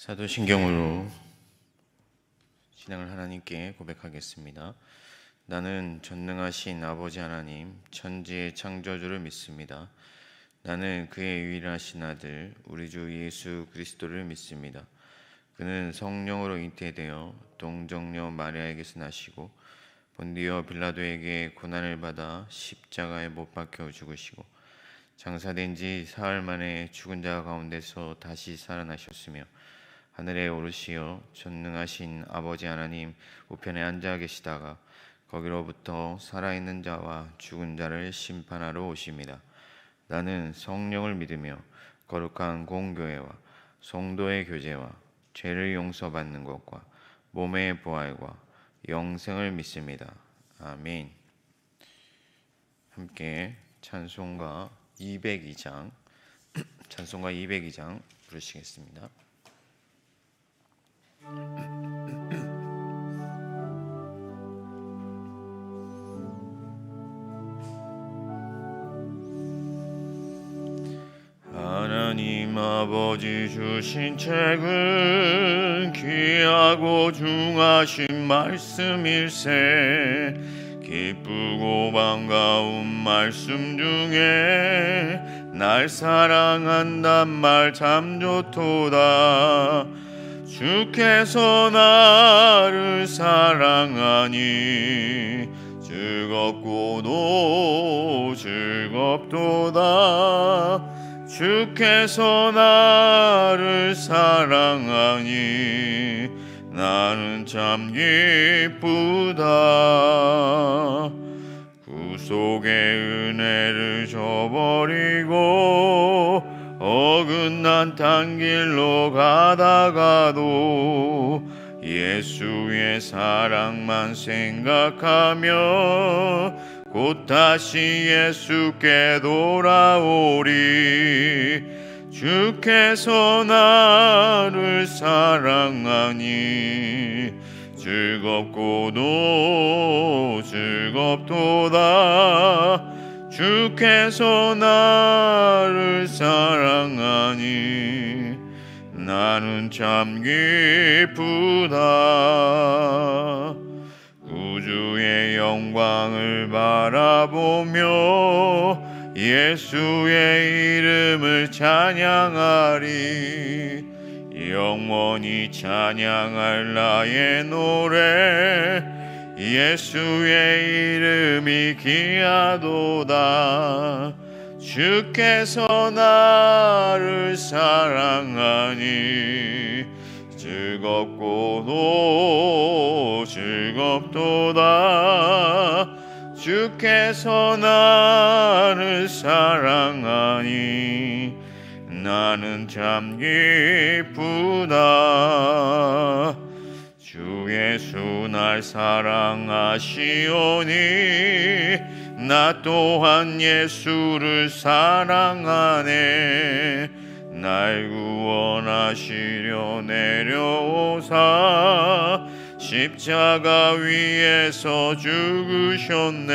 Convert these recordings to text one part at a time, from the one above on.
사도신경으로 신앙을 하나님께 고백하겠습니다. 나는 전능하신 아버지 하나님, 천지의 창조주를 믿습니다. 나는 그의 유일하신 아들, 우리 주 예수 그리스도를 믿습니다. 그는 성령으로 잉태되어 동정녀 마리아에게서 나시고 본디오 빌라도에게 고난을 받아 십자가에 못 박혀 죽으시고 장사된 지 사흘 만에 죽은 자 가운데서 다시 살아나셨으며 하늘에 오르시어 전능하신 아버지 하나님 우편에 앉아 계시다가 거기로부터 살아있는 자와 죽은 자를 심판하러 오십니다. 나는 성령을 믿으며 거룩한 공교회와 성도의 교제와 죄를 용서받는 것과 몸의 부활과 영생을 믿습니다. 아멘. 함께 찬송가 202장 부르시겠습니다. 하나님 아버지 주신 책은 귀하고 중하신 말씀일세. 기쁘고 반가운 말씀 중에 날 사랑한단 말 참 좋도다. 주께서 나를 사랑하니 즐겁고도 즐겁도다. 주께서 나를 사랑하니 나는 참 기쁘다. 구속의 은혜를 저버리고 어긋난 딴 길로 가다가도 예수의 사랑만 생각하며 곧 다시 예수께 돌아오리. 주께서 나를 사랑하니 즐겁고도 즐겁도다. 주께서 나를 사랑하니 나는 참 기쁘다. 구주의 영광을 바라보며 예수의 이름을 찬양하리. 영원히 찬양할 나의 노래 예수의 이름이 귀하도다. 주께서 나를 사랑하니 즐겁고도 즐겁도다. 주께서 나를 사랑하니 나는 참 기쁘다. 주 예수 날 사랑하시오니 나 또한 예수를 사랑하네. 날 구원하시려 내려오사 십자가 위에서 죽으셨네.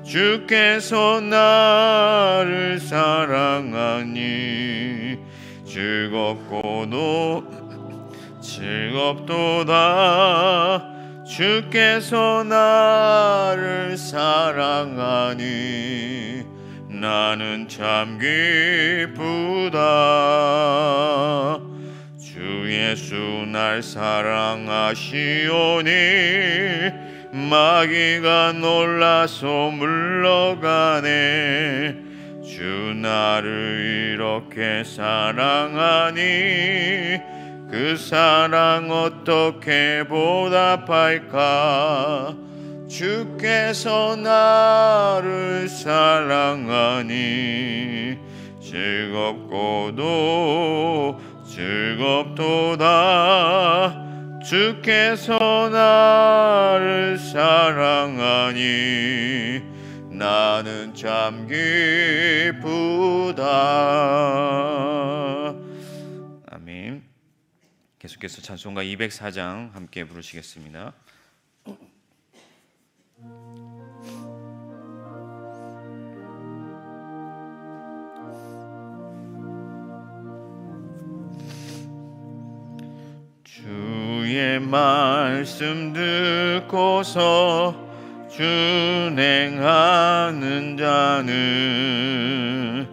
주께서 나를 사랑하니 즐겁고도 즐겁도다. 주께서 나를 사랑하니 나는 참 기쁘다. 주 예수 날 사랑하시오니 마귀가 놀라서 물러가네. 주 나를 이렇게 사랑하니 그 사랑 어떻게 보답할까. 주께서 나를 사랑하니 즐겁고도 즐겁도다. 주께서 나를 사랑하니 나는 참 기쁘다. 아멘. 계속해서 찬송가 204장 함께 부르시겠습니다. 주의 말씀 듣고서 준행하는 자는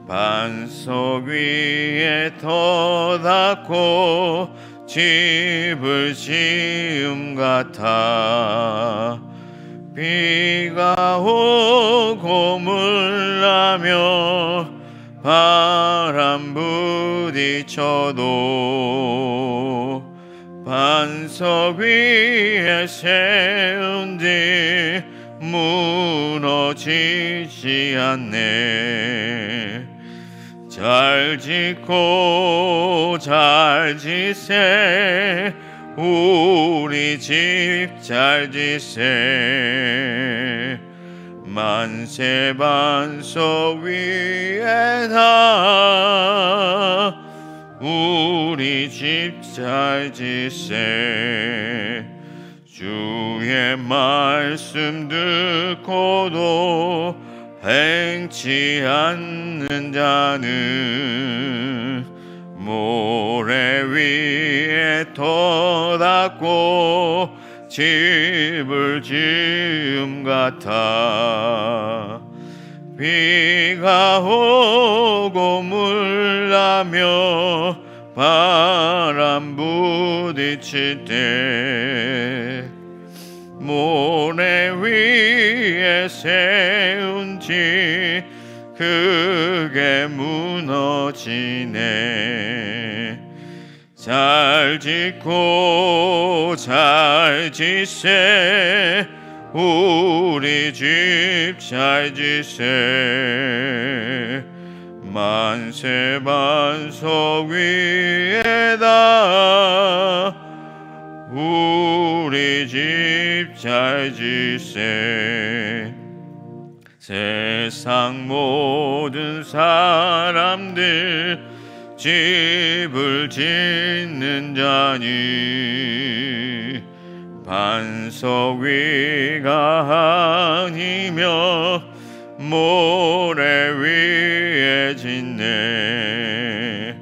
반석 위에 터닫고 집을 지음 같아 비가 오고 물나며 바람 부딪혀도 반석 위에 세운 뒤 무너지지 않네. 잘 짓고 잘 지세 우리 집 잘 지세 만세 반석 위에다 우리 집 잘 지세. 주의 말씀 듣고도 행치 않는 자는 모래 위에 터닫고 집을 지음 같아 비가 오고 물나며 바람 부딪힐 때 모래 위에 세운 집 크게 무너지네. 잘 짓고 잘 지세 우리 집 잘 지세 만세 반석 위에다 우리 집 잘 지세. 세상 모든 사람들 집을 짓는 자니 반석 위가 아니며 모래 위에 짓네.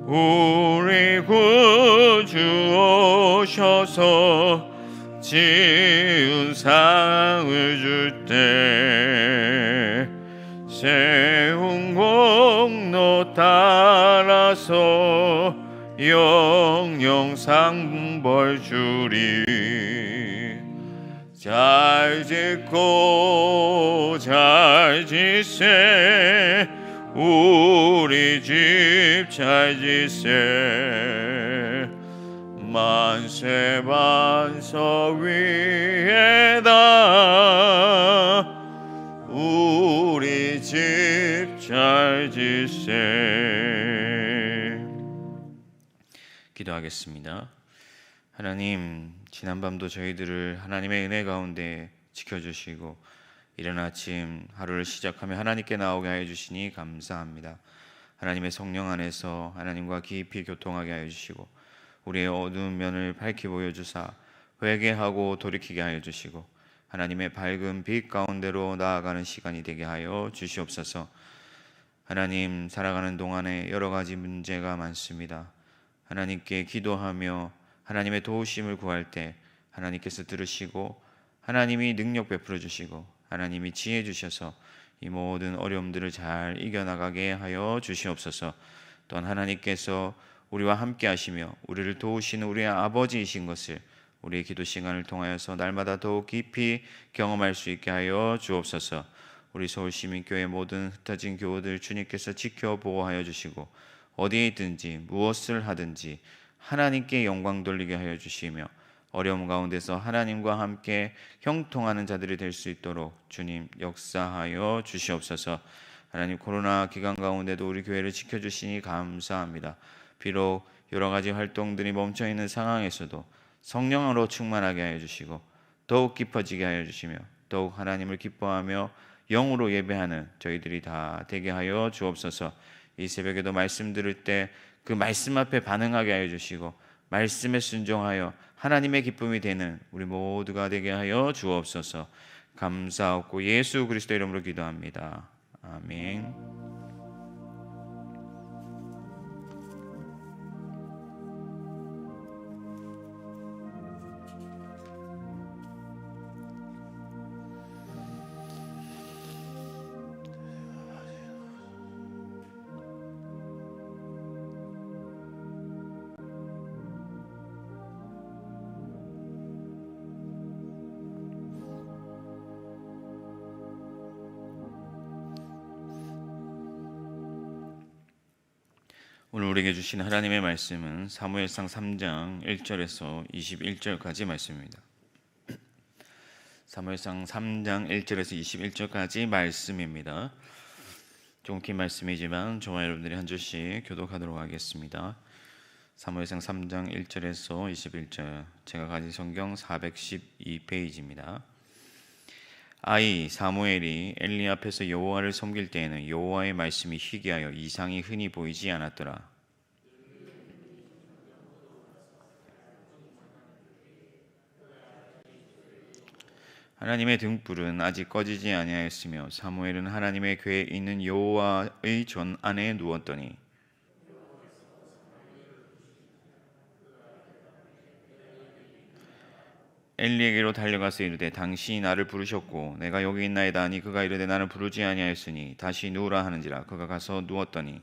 우리 구주 오셔서 지은 상을 줄 때 세운 공로 따라서 영영 상벌 주리. 잘 짓고 잘 지세 우리 집 잘 지세 만세 반석 위에다 우리 집 잘 지세. 기도하겠습니다. 하나님, 지난밤도 저희들을 하나님의 은혜 가운데 지켜주시고 이른 아침 하루를 시작하며 하나님께 나오게 하여 주시니 감사합니다. 하나님의 성령 안에서 하나님과 깊이 교통하게 하여 주시고 우리의 어두운 면을 밝히 보여주사 회개하고 돌이키게 하여 주시고 하나님의 밝은 빛 가운데로 나아가는 시간이 되게 하여 주시옵소서. 하나님, 살아가는 동안에 여러 가지 문제가 많습니다. 하나님께 기도하며 하나님의 도우심을 구할 때 하나님께서 들으시고 하나님이 능력 베풀어 주시고 하나님이 지혜 주셔서 이 모든 어려움들을 잘 이겨나가게 하여 주시옵소서. 또한 하나님께서 우리와 함께 하시며 우리를 도우시는 우리의 아버지이신 것을 우리의 기도 시간을 통하여서 날마다 더욱 깊이 경험할 수 있게 하여 주옵소서. 우리 서울시민교회 모든 흩어진 교우들 주님께서 지켜 보호하여 주시고 어디에 있든지 무엇을 하든지 하나님께 영광 돌리게 하여 주시며 어려움 가운데서 하나님과 함께 형통하는 자들이 될 수 있도록 주님 역사하여 주시옵소서. 하나님, 코로나 기간 가운데도 우리 교회를 지켜주시니 감사합니다. 비록 여러 가지 활동들이 멈춰있는 상황에서도 성령으로 충만하게 하여 주시고 더욱 깊어지게 하여 주시며 더욱 하나님을 기뻐하며 영으로 예배하는 저희들이 다 되게 하여 주옵소서. 이 새벽에도 말씀 들을 때 그 말씀 앞에 반응하게 하여 주시고 말씀에 순종하여 하나님의 기쁨이 되는 우리 모두가 되게 하여 주옵소서. 감사하고 예수 그리스도 이름으로 기도합니다. 아멘. 오늘 우리에게 주신 하나님의 말씀은 사무엘상 3장 1절에서 21절까지 말씀입니다. 사무엘상 3장 1절에서 21절까지 말씀입니다. 좀 긴 말씀이지만 저와 여러분들이 한 줄씩 교독하도록 하겠습니다. 사무엘상 3장 1절에서 21절, 제가 가진 성경 412페이지입니다. 사무엘이 엘리 앞에서 여호와를 섬길 때에는 여호와의 말씀이 희귀하여 이상이 흔히 보이지 않았더라. 하나님의 등불은 아직 꺼지지 아니하였으며 사무엘은 하나님의 궤에 있는 여호와의 전 안에 누웠더니 엘리에게로 달려가서 이르되 당신이 나를 부르셨고 내가 여기 있나이다 하니 그가 이르되 나는 부르지 아니하였으니 다시 누우라 하는지라. 그가 가서 누웠더니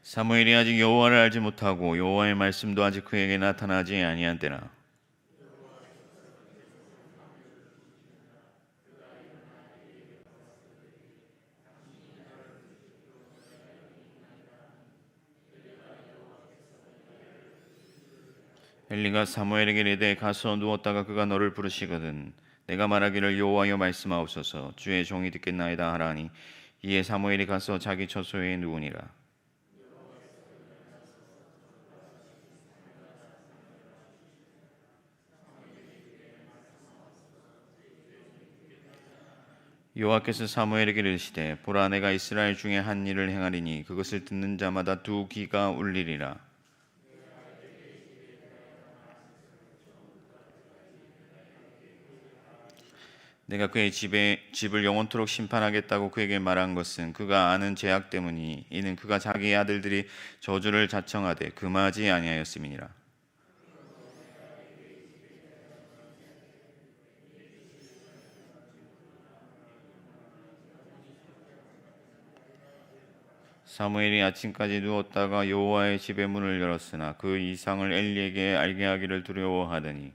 사무엘이 아직 여호와를 알지 못하고 여호와의 말씀도 아직 그에게 나타나지 아니한 때라. 엘리가 사무엘에게 이르되 가서 누웠다가 그가 너를 부르시거든 내가 말하기를 여호와여 말씀하옵소서 주의 종이 듣겠나이다 하라니 이에 사무엘이 가서 자기 처소에 누우니라. 여호와께서 사무엘에게 이르시되 보라 내가 이스라엘 중에 한 일을 행하리니 그것을 듣는 자마다 두 귀가 울리리라. 내가 그의 집을 영원토록 심판하겠다고 그에게 말한 것은 그가 아는 죄악 때문이니 이는 그가 자기의 아들들이 저주를 자청하되 금하지 아니하였음이니라. 사무엘이 아침까지 누웠다가 여호와의 집의 문을 열었으나 그 이상을 엘리에게 알게 하기를 두려워하더니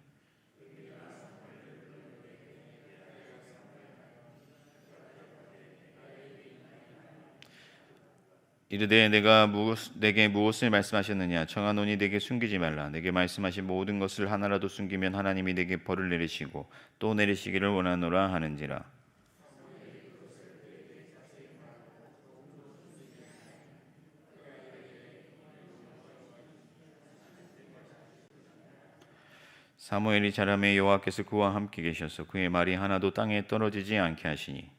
이르되 내게 무엇을 말씀하셨느냐 청하노니 내게 숨기지 말라. 내게 말씀하신 모든 것을 하나라도 숨기면 하나님이 내게 벌을 내리시고 또 내리시기를 원하노라 하는지라. 사무엘이 자라매 여호와께서 그와 함께 계셔서 그의 말이 하나도 땅에 떨어지지 않게 하시니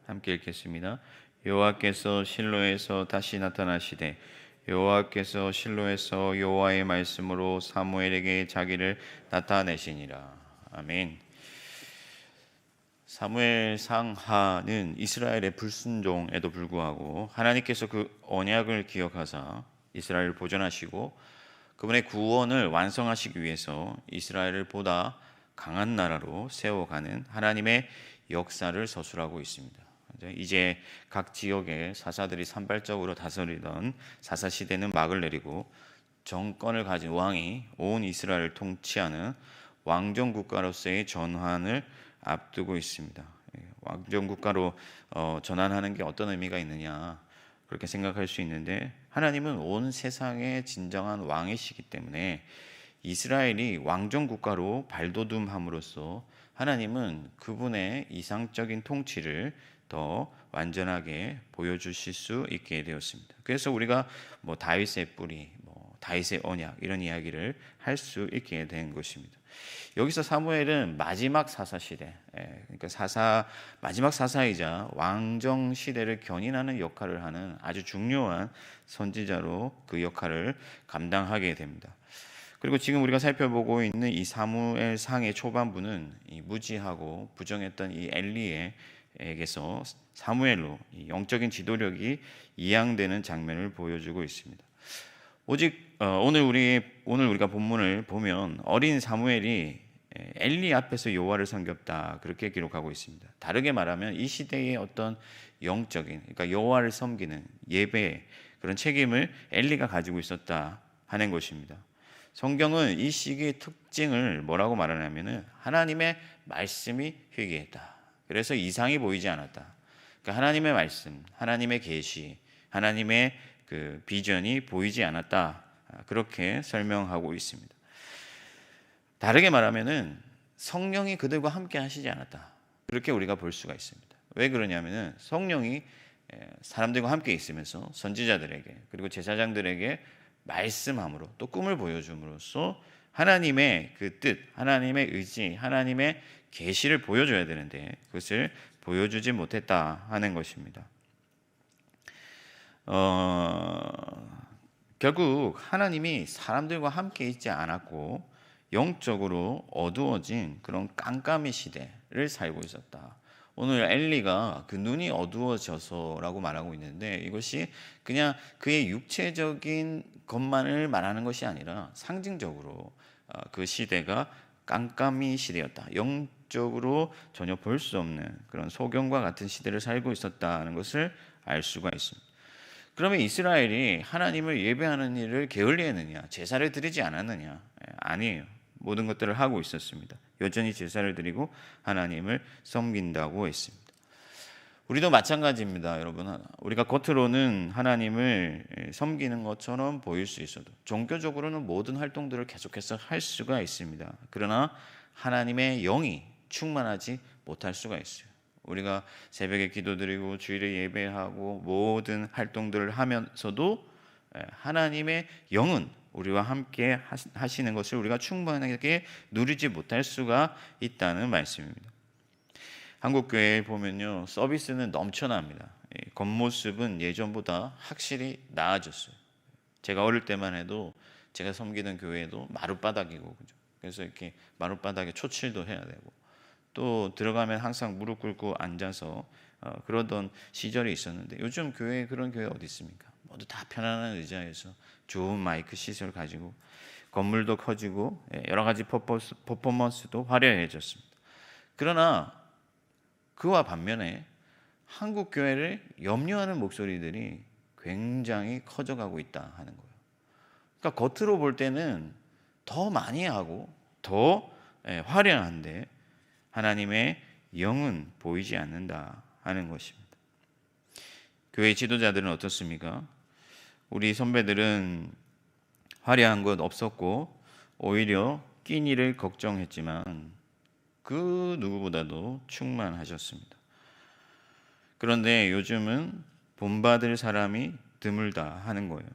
함께 읽겠습니다. 여호와께서 실로에서 다시 나타나시되 여호와께서 실로에서 여호와의 말씀으로 사무엘에게 자기를 나타내시니라. 아멘. 사무엘상하는 이스라엘의 불순종에도 불구하고 하나님께서 그 언약을 기억하사 이스라엘을 보존하시고 그분의 구원을 완성하시기 위해서 이스라엘을 보다 강한 나라로 세워가는 하나님의 역사를 서술하고 있습니다. 이제 각 지역의 사사들이 산발적으로 다스리던 사사 시대는 막을 내리고 정권을 가진 왕이 온 이스라엘을 통치하는 왕정 국가로서의 전환을 앞두고 있습니다. 왕정 국가로 전환하는 게 어떤 의미가 있느냐 그렇게 생각할 수 있는데 하나님은 온 세상의 진정한 왕이시기 때문에 이스라엘이 왕정 국가로 발돋움함으로써 하나님은 그분의 이상적인 통치를 더 완전하게 보여주실 수 있게 되었습니다. 그래서 우리가 다윗의 뿌리, 다윗의 언약 이런 이야기를 할 수 있게 된 것입니다. 여기서 사무엘은 마지막 사사 시대, 그러니까 마지막 사사이자 왕정 시대를 견인하는 역할을 하는 아주 중요한 선지자로 그 역할을 감당하게 됩니다. 그리고 지금 우리가 살펴보고 있는 이 사무엘상의 초반부는 이 무지하고 부정했던 이 엘리에게서 사무엘로 영적인 지도력이 이양되는 장면을 보여주고 있습니다. 오직 오늘 우리가 본문을 보면 어린 사무엘이 엘리 앞에서 여호와를 섬겼다, 그렇게 기록하고 있습니다. 다르게 말하면 이 시대의 어떤 영적인, 그러니까 여호와를 섬기는 예배, 그런 책임을 엘리가 가지고 있었다 하는 것입니다. 성경은 이 시기의 특징을 뭐라고 말하냐면은 하나님의 말씀이 회개했다. 그래서 이상이 보이지 않았다. 그러니까 하나님의 말씀, 하나님의 계시, 하나님의 그 비전이 보이지 않았다. 그렇게 설명하고 있습니다. 다르게 말하면은 성령이 그들과 함께 하시지 않았다. 그렇게 우리가 볼 수가 있습니다. 왜 그러냐면은 성령이 사람들과 함께 있으면서 선지자들에게 그리고 제사장들에게 말씀함으로 또 꿈을 보여줌으로써 하나님의 그 뜻, 하나님의 의지, 하나님의 계시를 보여줘야 되는데 그것을 보여주지 못했다 하는 것입니다. 결국 하나님이 사람들과 함께 있지 않았고 영적으로 어두워진 그런 깜깜이 시대를 살고 있었다. 오늘 엘리가 그 눈이 어두워져서라고 말하고 있는데 이것이 그냥 그의 육체적인 것만을 말하는 것이 아니라 상징적으로 그 시대가 깜깜이 시대였다. 영적으로 전혀 볼 수 없는 그런 소경과 같은 시대를 살고 있었다는 것을 알 수가 있습니다. 그러면 이스라엘이 하나님을 예배하는 일을 게을리했느냐, 제사를 드리지 않았느냐? 아니에요. 모든 것들을 하고 있었습니다. 여전히 제사를 드리고 하나님을 섬긴다고 했습니다. 우리도 마찬가지입니다, 여러분. 우리가 겉으로는 하나님을 섬기는 것처럼 보일 수 있어도 종교적으로는 모든 활동들을 계속해서 할 수가 있습니다. 그러나 하나님의 영이 충만하지 못할 수가 있어요. 우리가 새벽에 기도드리고 주일에 예배하고 모든 활동들을 하면서도 하나님의 영은 우리와 함께 하시는 것을 우리가 충분하게 누리지 못할 수가 있다는 말씀입니다. 한국 교회에 보면요, 서비스는 넘쳐납니다. 겉모습은 예전보다 확실히 나아졌어요. 제가 어릴 때만 해도 제가 섬기는 교회도 마룻바닥이고, 그죠? 그래서 이렇게 마룻바닥에 초칠도 해야 되고, 또 들어가면 항상 무릎 꿇고 앉아서 그러던 시절이 있었는데 요즘 교회에 그런 교회 어디 있습니까? 모두 다 편안한 의자에서 좋은 마이크 시설 가지고 건물도 커지고 여러 가지 퍼포먼스도 화려해졌습니다. 그러나 그와 반면에 한국 교회를 염려하는 목소리들이 굉장히 커져가고 있다 하는 거예요. 그러니까 겉으로 볼 때는 더 많이 하고 더 화려한데 하나님의 영은 보이지 않는다 하는 것입니다. 교회 지도자들은 어떻습니까? 우리 선배들은 화려한 것 없었고 오히려 끼니를 걱정했지만 그 누구보다도 충만하셨습니다. 그런데 요즘은 본받을 사람이 드물다 하는 거예요.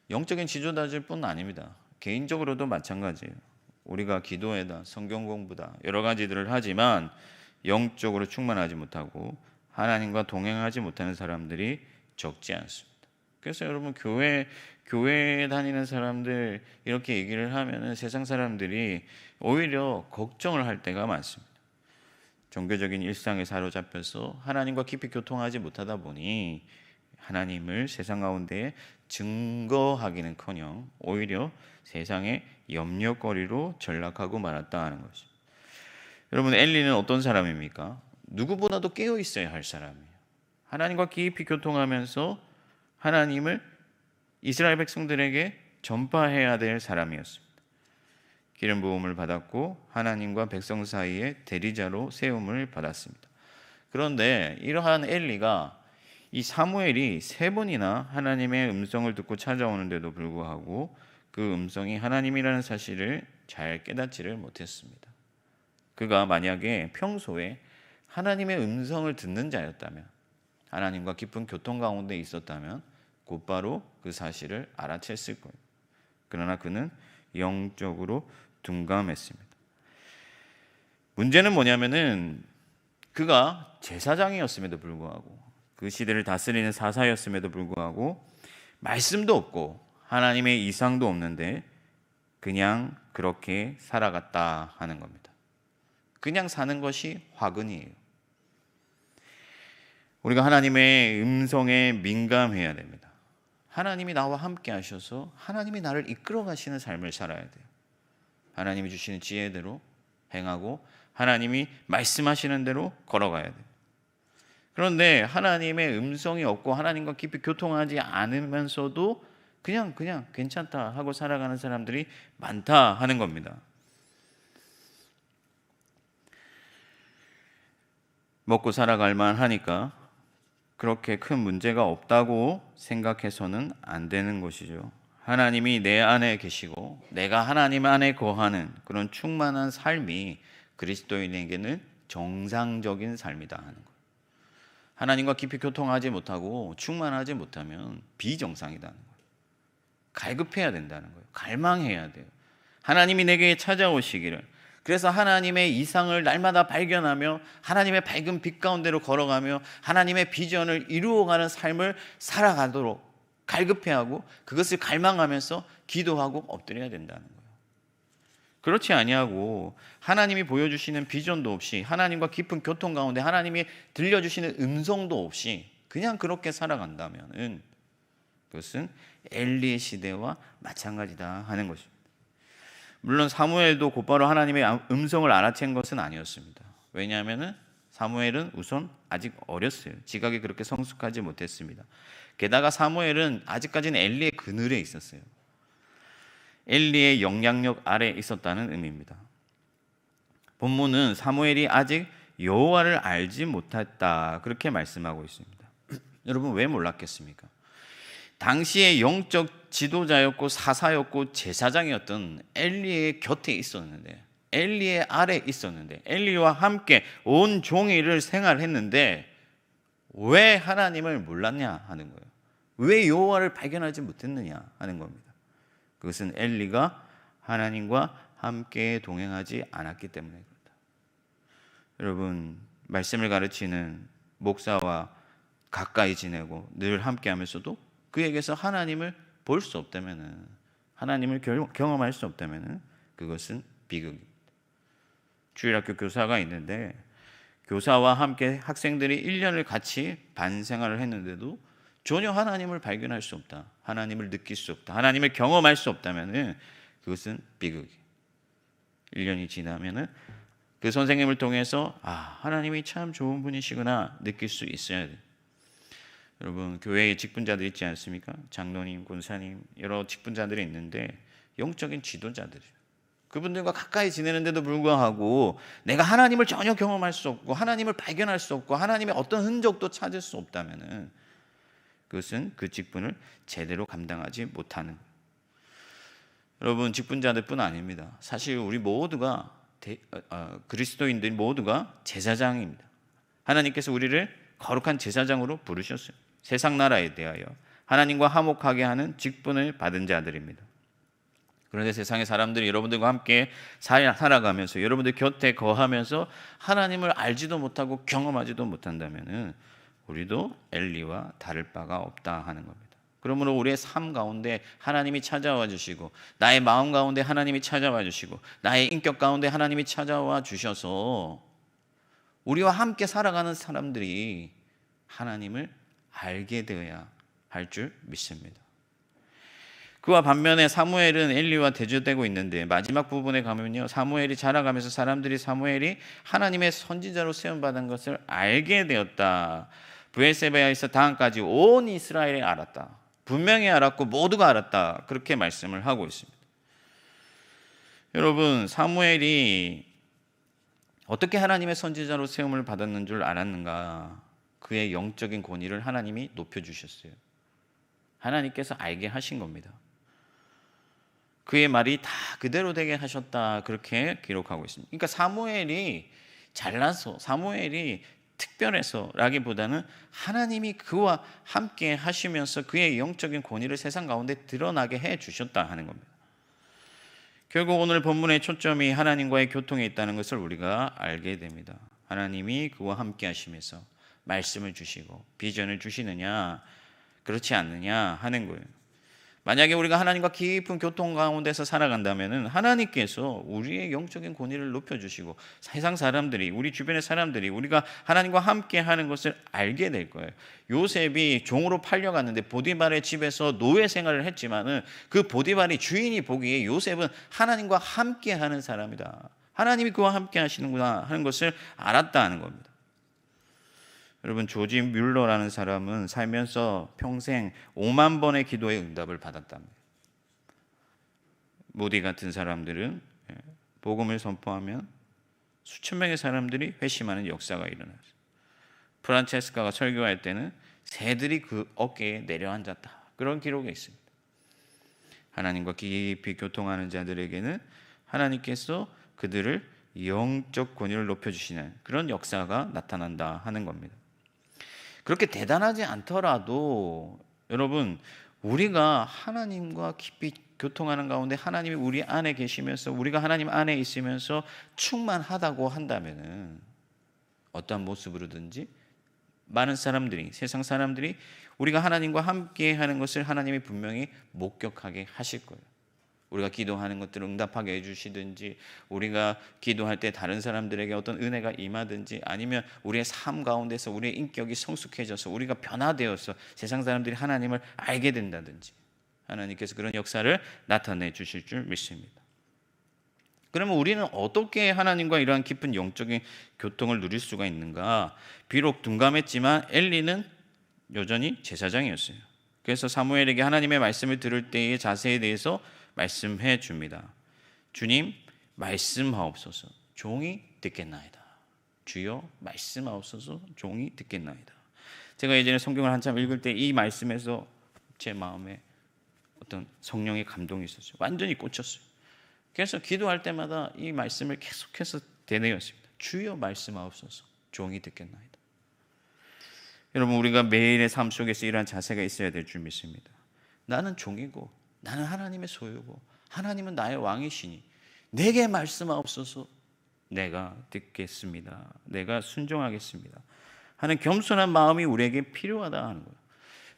영적인 지도자들뿐 아닙니다. 개인적으로도 마찬가지예요. 우리가 기도회다, 성경 공부다, 여러 가지들을 하지만 영적으로 충만하지 못하고 하나님과 동행하지 못하는 사람들이 적지 않습니다. 그래서 여러분 교회 다니는 사람들 이렇게 얘기를 하면은 세상 사람들이 오히려 걱정을 할 때가 많습니다. 종교적인 일상에 사로잡혀서 하나님과 깊이 교통하지 못하다 보니 하나님을 세상 가운데 증거하기는커녕 오히려 세상의 염려거리로 전락하고 말았다 하는 것입니다. 여러분, 엘리는 어떤 사람입니까? 누구보다도 깨어 있어야 할 사람이에요. 하나님과 깊이 교통하면서 하나님을 이스라엘 백성들에게 전파해야 될 사람이었습니다. 기름 부음을 받았고 하나님과 백성 사이에 대리자로 세움을 받았습니다. 그런데 이러한 엘리가 이 사무엘이 3번이나 하나님의 음성을 듣고 찾아오는데도 불구하고 그 음성이 하나님이라는 사실을 잘 깨닫지를 못했습니다. 그가 만약에 평소에 하나님의 음성을 듣는 자였다면, 하나님과 깊은 교통 가운데 있었다면 곧바로 그 사실을 알아챘을 거예요. 그러나 그는 영적으로 둔감했습니다. 문제는 뭐냐면은 그가 제사장이었음에도 불구하고 그 시대를 다스리는 사사였음에도 불구하고 말씀도 없고 하나님의 이상도 없는데 그냥 그렇게 살아갔다 하는 겁니다. 그냥 사는 것이 화근이에요. 우리가 하나님의 음성에 민감해야 됩니다. 하나님이 나와 함께 하셔서 하나님이 나를 이끌어 가시는 삶을 살아야 돼요. 하나님이 주시는 지혜대로 행하고 하나님이 말씀하시는 대로 걸어가야 돼요. 그런데 하나님의 음성이 없고 하나님과 깊이 교통하지 않으면서도 그냥 괜찮다 하고 살아가는 사람들이 많다 하는 겁니다. 먹고 살아갈 만하니까 그렇게 큰 문제가 없다고 생각해서는 안 되는 것이죠. 하나님이 내 안에 계시고 내가 하나님 안에 거하는 그런 충만한 삶이 그리스도인에게는 정상적인 삶이다 하는 거예요. 하나님과 깊이 교통하지 못하고 충만하지 못하면 비정상이다는 거예요. 갈급해야 된다는 거예요. 갈망해야 돼요. 하나님이 내게 찾아오시기를. 그래서 하나님의 이상을 날마다 발견하며 하나님의 밝은 빛 가운데로 걸어가며 하나님의 비전을 이루어가는 삶을 살아가도록 갈급해하고 그것을 갈망하면서 기도하고 엎드려야 된다는 거예요. 그렇지 아니하고 하나님이 보여주시는 비전도 없이 하나님과 깊은 교통 가운데 하나님이 들려주시는 음성도 없이 그냥 그렇게 살아간다면 그것은 엘리의 시대와 마찬가지다 하는 것입니다. 물론 사무엘도 곧바로 하나님의 음성을 알아챈 것은 아니었습니다. 왜냐하면 사무엘은 우선 아직 어렸어요. 지각이 그렇게 성숙하지 못했습니다. 게다가 사무엘은 아직까지는 엘리의 그늘에 있었어요. 엘리의 영향력 아래 있었다는 의미입니다. 본문은 사무엘이 아직 여호와를 알지 못했다 그렇게 말씀하고 있습니다. 여러분 왜 몰랐겠습니까? 당시의 영적 지도자였고 사사였고 제사장이었던 엘리의 곁에 있었는데 엘리의 아래 있었는데 엘리와 함께 온 종일을 생활했는데 왜 하나님을 몰랐냐 하는 거예요. 왜 여호와를 발견하지 못했느냐 하는 겁니다. 그것은 엘리가 하나님과 함께 동행하지 않았기 때문에 그렇다. 여러분 말씀을 가르치는 목사와 가까이 지내고 늘 함께 하면서도 그에게서 하나님을 볼 수 없다면 하나님을 경험할 수 없다면 그것은 비극입니다. 주일학교 교사가 있는데 교사와 함께 학생들이 1년을 같이 반생활을 했는데도 전혀 하나님을 발견할 수 없다. 하나님을 느낄 수 없다. 하나님을 경험할 수 없다면 그것은 비극이에요. 1년이 지나면 그 선생님을 통해서 하나님이 참 좋은 분이시구나 느낄 수 있어야 돼요. 여러분 교회에 직분자들 있지 않습니까? 장로님, 권사님 여러 직분자들이 있는데 영적인 지도자들이에요. 그분들과 가까이 지내는데도 불구하고 내가 하나님을 전혀 경험할 수 없고 하나님을 발견할 수 없고 하나님의 어떤 흔적도 찾을 수 없다면 그것은 그 직분을 제대로 감당하지 못하는 거예요. 여러분 직분자들뿐 아닙니다. 사실 우리 모두가 그리스도인들 모두가 제사장입니다. 하나님께서 우리를 거룩한 제사장으로 부르셨어요. 세상 나라에 대하여 하나님과 화목하게 하는 직분을 받은 자들입니다. 그런데 세상의 사람들이 여러분들과 함께 살아가면서 여러분들 곁에 거하면서 하나님을 알지도 못하고 경험하지도 못한다면 우리도 엘리와 다를 바가 없다 하는 겁니다. 그러므로 우리의 삶 가운데 하나님이 찾아와 주시고 나의 마음 가운데 하나님이 찾아와 주시고 나의 인격 가운데 하나님이 찾아와 주셔서 우리와 함께 살아가는 사람들이 하나님을 알게 되어야 할 줄 믿습니다. 그와 반면에 사무엘은 엘리와 대조되고 있는데 마지막 부분에 가면요 사무엘이 자라가면서 사람들이 사무엘이 하나님의 선지자로 세움받은 것을 알게 되었다. 브엘세바에서 다한까지 온 이스라엘이 알았다. 분명히 알았고 모두가 알았다. 그렇게 말씀을 하고 있습니다. 여러분 사무엘이 어떻게 하나님의 선지자로 세움을 받았는 줄 알았는가? 그의 영적인 권위를 하나님이 높여주셨어요. 하나님께서 알게 하신 겁니다. 그의 말이 다 그대로 되게 하셨다. 그렇게 기록하고 있습니다. 그러니까 사무엘이 잘나서 사무엘이 특별해서 라기보다는 하나님이 그와 함께 하시면서 그의 영적인 권위를 세상 가운데 드러나게 해주셨다 하는 겁니다. 결국 오늘 본문의 초점이 하나님과의 교통에 있다는 것을 우리가 알게 됩니다. 하나님이 그와 함께 하시면서 말씀을 주시고 비전을 주시느냐 그렇지 않느냐 하는 거예요. 만약에 우리가 하나님과 깊은 교통 가운데서 살아간다면 하나님께서 우리의 영적인 권위를 높여주시고 세상 사람들이, 우리 주변의 사람들이 우리가 하나님과 함께 하는 것을 알게 될 거예요. 요셉이 종으로 팔려갔는데 보디발의 집에서 노예 생활을 했지만은 그 보디발이 주인이 보기에 요셉은 하나님과 함께 하는 사람이다, 하나님이 그와 함께 하시는구나 하는 것을 알았다는 겁니다. 여러분, 조지 뮬러라는 사람은 살면서 평생 5만 번의 기도의 응답을 받았답니다. 모디 같은 사람들은 복음을 선포하면 수천 명의 사람들이 회심하는 역사가 일어났어요. 프란체스카가 설교할 때는 새들이 그 어깨에 내려앉았다, 그런 기록이 있습니다. 하나님과 깊이 교통하는 자들에게는 하나님께서 그들을 영적 권위를 높여주시는 그런 역사가 나타난다 하는 겁니다. 그렇게 대단하지 않더라도 여러분, 우리가 하나님과 깊이 교통하는 가운데 하나님이 우리 안에 계시면서 우리가 하나님 안에 있으면서 충만하다고 한다면은 어떠한 모습으로든지 많은 사람들이, 세상 사람들이 우리가 하나님과 함께 하는 것을 하나님이 분명히 목격하게 하실 거예요. 우리가 기도하는 것들을 응답하게 해주시든지, 우리가 기도할 때 다른 사람들에게 어떤 은혜가 임하든지, 아니면 우리의 삶 가운데서 우리의 인격이 성숙해져서 우리가 변화되어서 세상 사람들이 하나님을 알게 된다든지, 하나님께서 그런 역사를 나타내 주실 줄 믿습니다. 그러면 우리는 어떻게 하나님과 이러한 깊은 영적인 교통을 누릴 수가 있는가? 비록 둔감했지만 엘리는 여전히 제사장이었어요. 그래서 사무엘에게 하나님의 말씀을 들을 때의 자세에 대해서 말씀해 줍니다. 주님, 말씀하옵소서, 종이 듣겠나이다. 주여, 말씀하옵소서, 종이 듣겠나이다. 제가 예전에 성경을 한참 읽을 때 이 말씀에서 제 마음에 어떤 성령의 감동이 있었어요. 완전히 꽂혔어요. 그래서 기도할 때마다 이 말씀을 계속해서 되뇌었습니다. 주여, 말씀하옵소서, 종이 듣겠나이다. 여러분, 우리가 매일의 삶 속에서 이러한 자세가 있어야 될 줄 믿습니다. 나는 종이고 나는 하나님의 소유고 하나님은 나의 왕이시니 내게 말씀하옵소서, 내가 듣겠습니다, 내가 순종하겠습니다 하는 겸손한 마음이 우리에게 필요하다 하는 거예요.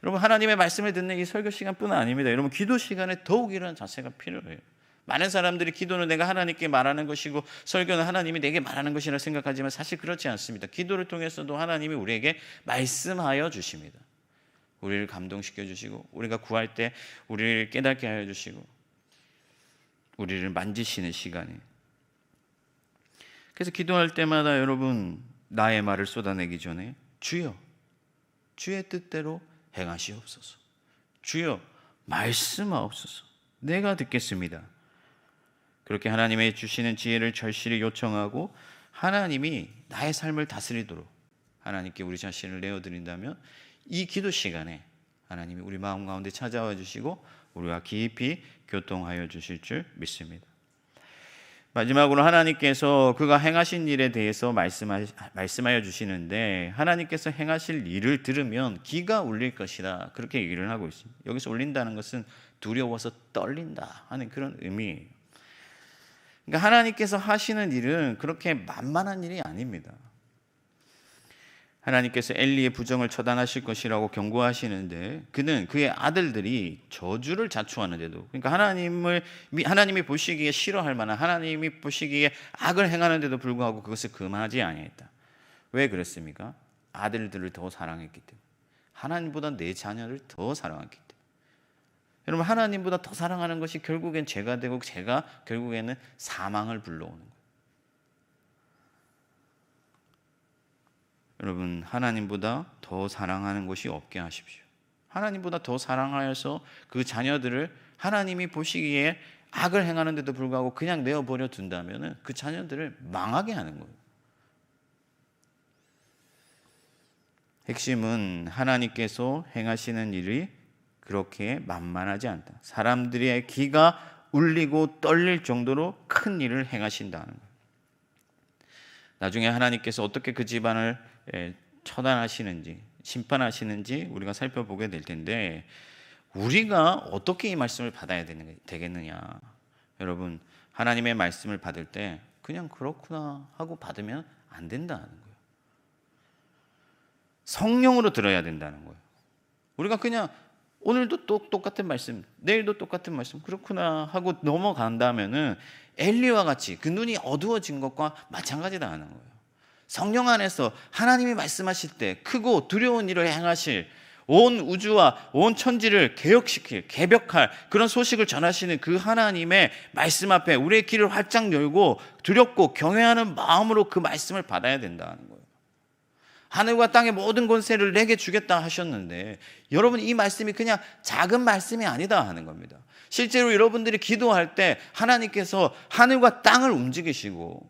여러분, 하나님의 말씀을 듣는 이 설교 시간뿐 아닙니다. 여러분, 기도 시간에 더욱 이런 자세가 필요해요. 많은 사람들이 기도는 내가 하나님께 말하는 것이고 설교는 하나님이 내게 말하는 것이라 생각하지만 사실 그렇지 않습니다. 기도를 통해서도 하나님이 우리에게 말씀하여 주십니다. 우리를 감동시켜 주시고, 우리가 구할 때 우리를 깨닫게 하여 주시고, 우리를 만지시는 시간이. 그래서 기도할 때마다 여러분, 나의 말을 쏟아내기 전에 주여, 주의 뜻대로 행하시옵소서, 주여, 말씀하옵소서, 내가 듣겠습니다. 그렇게 하나님의 주시는 지혜를 절실히 요청하고 하나님이 나의 삶을 다스리도록 하나님께 우리 자신을 내어드린다면 이 기도 시간에 하나님이 우리 마음 가운데 찾아와 주시고 우리와 깊이 교통하여 주실 줄 믿습니다. 마지막으로 하나님께서 그가 행하신 일에 대해서 말씀하여 주시는데, 하나님께서 행하실 일을 들으면 기가 울릴 것이다, 그렇게 얘기를 하고 있습니다. 여기서 울린다는 것은 두려워서 떨린다 하는 그런 의미예요. 그러니까 하나님께서 하시는 일은 그렇게 만만한 일이 아닙니다. 하나님께서 엘리의 부정을 처단하실 것이라고 경고하시는데 그는 그의 아들들이 저주를 자초하는데도, 그러니까 하나님이 보시기에 싫어할 만한, 하나님이 보시기에 악을 행하는데도 불구하고 그것을 금하지 아니했다. 왜 그랬습니까? 아들들을 더 사랑했기 때문에, 하나님보다 내 자녀를 더 사랑했기 때문에. 여러분, 하나님보다 더 사랑하는 것이 결국엔 죄가 되고 죄가 결국에는 사망을 불러오는 거예요. 여러분, 하나님보다 더 사랑하는 것이 없게 하십시오. 하나님보다 더 사랑하여서 그 자녀들을 하나님이 보시기에 악을 행하는데도 불구하고 그냥 내어버려 둔다면 그 자녀들을 망하게 하는 거예요. 핵심은 하나님께서 행하시는 일이 그렇게 만만하지 않다. 사람들의 귀가 울리고 떨릴 정도로 큰 일을 행하신다는 거예요. 나중에 하나님께서 어떻게 그 집안을 처단하시는지, 심판하시는지 우리가 살펴보게 될 텐데, 우리가 어떻게 이 말씀을 받아야 되겠느냐. 여러분, 하나님의 말씀을 받을 때 그냥 그렇구나 하고 받으면 안 된다는 거예요. 성령으로 들어야 된다는 거예요. 우리가 그냥 오늘도 또 똑같은 말씀, 내일도 똑같은 말씀, 그렇구나 하고 넘어간다면은 엘리와 같이 그 눈이 어두워진 것과 마찬가지다는 거예요. 성령 안에서 하나님이 말씀하실 때 크고 두려운 일을 행하실, 온 우주와 온 천지를 개혁시킬, 개벽할 그런 소식을 전하시는 그 하나님의 말씀 앞에 우리의 귀를 활짝 열고 두렵고 경외하는 마음으로 그 말씀을 받아야 된다는 거예요. 하늘과 땅의 모든 권세를 내게 주겠다 하셨는데, 여러분, 이 말씀이 그냥 작은 말씀이 아니다 하는 겁니다. 실제로 여러분들이 기도할 때 하나님께서 하늘과 땅을 움직이시고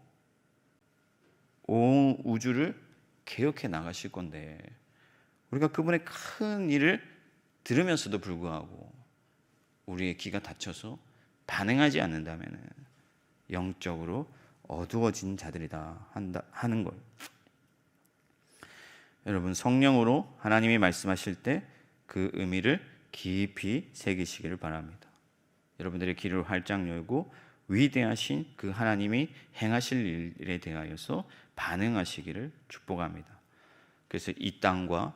온 우주를 개혁해 나가실 건데, 우리가 그분의 큰 일을 들으면서도 불구하고 우리의 귀가 닫혀서 반응하지 않는다면 영적으로 어두워진 자들이다 하는 거예요. 여러분, 성령으로 하나님이 말씀하실 때 그 의미를 깊이 새기시기를 바랍니다. 여러분들의 귀를 활짝 열고 위대하신 그 하나님이 행하실 일에 대하여서 반응하시기를 축복합니다. 그래서 이 땅과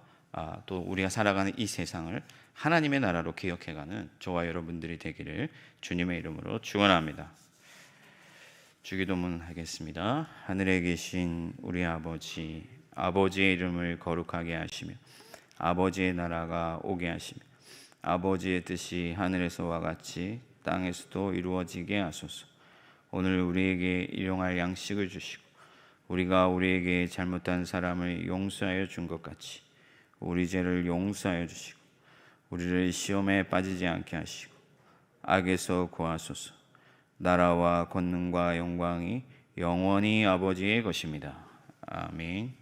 또 우리가 살아가는 이 세상을 하나님의 나라로 개혁해가는 저와 여러분들이 되기를 주님의 이름으로 축원합니다. 주기도문 하겠습니다. 하늘에 계신 우리 아버지, 아버지의 이름을 거룩하게 하시며 아버지의 나라가 오게 하시며 아버지의 뜻이 하늘에서와 같이 땅에서도 이루어지게 하소서. 오늘 우리에게 일용할 양식을 주시고 우리가 우리에게 잘못한 사람을 용서하여 준 것 같이 우리 죄를 용서하여 주시고 우리를 시험에 빠지지 않게 하시고 악에서 구하소서. 나라와 권능과 영광이 영원히 아버지의 것입니다. 아멘.